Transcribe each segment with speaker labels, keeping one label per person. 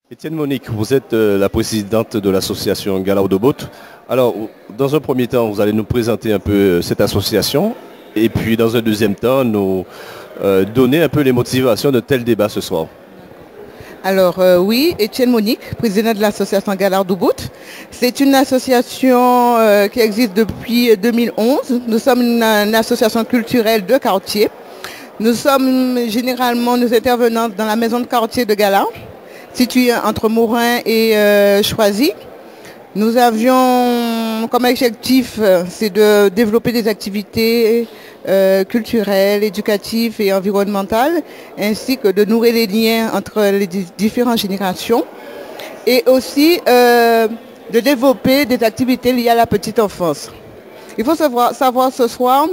Speaker 1: Étienne Monique, vous êtes la présidente de l'association Galao de Botte. Alors, dans un premier temps, vous allez nous présenter un peu cette association et puis dans un deuxième temps, nous donner un peu les motivations de tel débat ce soir.
Speaker 2: Alors oui, Étienne Monique, présidente de l'association Galao de Botte. C'est une association qui existe depuis 2011. Nous sommes une association culturelle de quartier. Nous intervenons dans la maison de quartier de Galao, située entre Morin et Choisy. Nous avions comme objectif, c'est de développer des activités culturelles, éducatives et environnementales, ainsi que de nourrir les liens entre les différentes générations, et aussi de développer des activités liées à la petite enfance. Il faut savoir ce soir,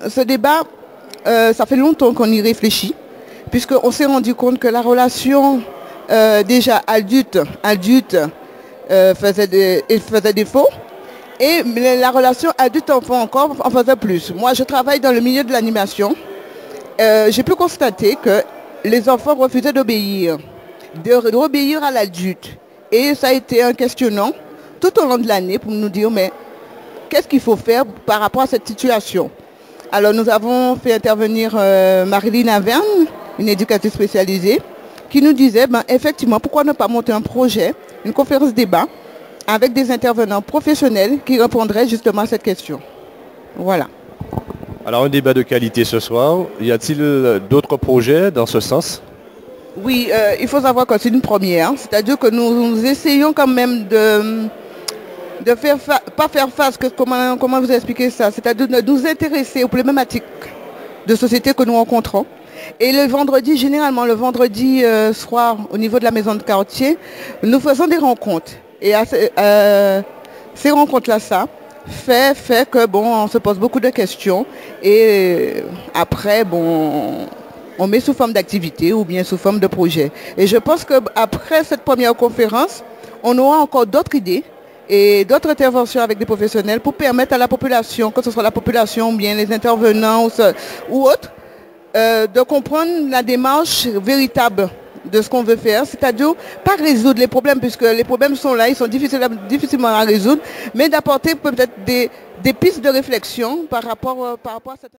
Speaker 2: ce débat, ça fait longtemps qu'on y réfléchit, puisqu'on s'est rendu compte que la relation déjà adulte faisait défaut. Et la relation adulte-enfant encore en faisait plus. Moi, je travaille dans le milieu de l'animation. J'ai pu constater que les enfants refusaient d'obéir à l'adulte. Et ça a été un questionnant tout au long de l'année pour nous dire, mais qu'est-ce qu'il faut faire par rapport à cette situation? Alors, nous avons fait intervenir Marilyn Averne, une éducatrice spécialisée, qui nous disait, effectivement, pourquoi ne pas monter un projet, une conférence débat, avec des intervenants professionnels qui répondraient justement à cette question. Voilà.
Speaker 1: Alors, un débat de qualité ce soir. Y a-t-il d'autres projets dans ce sens?
Speaker 2: Oui, il faut savoir que c'est une première. C'est-à-dire que nous essayons quand même de pas faire face, comment vous expliquer ça? C'est-à-dire de nous intéresser aux problématiques de société que nous rencontrons. Et le vendredi, généralement le vendredi soir, au niveau de la maison de quartier, nous faisons des rencontres. Et ces rencontres-là, ça fait que on se pose beaucoup de questions. Et après, on met sous forme d'activité ou bien sous forme de projet. Et je pense qu'après cette première conférence, on aura encore d'autres idées et d'autres interventions avec des professionnels pour permettre à la population, que ce soit la population ou bien les intervenants ou autres, de comprendre la démarche véritable de ce qu'on veut faire, c'est-à-dire pas résoudre les problèmes, puisque les problèmes sont là, ils sont difficilement à résoudre, mais d'apporter peut-être des pistes de réflexion par rapport à cette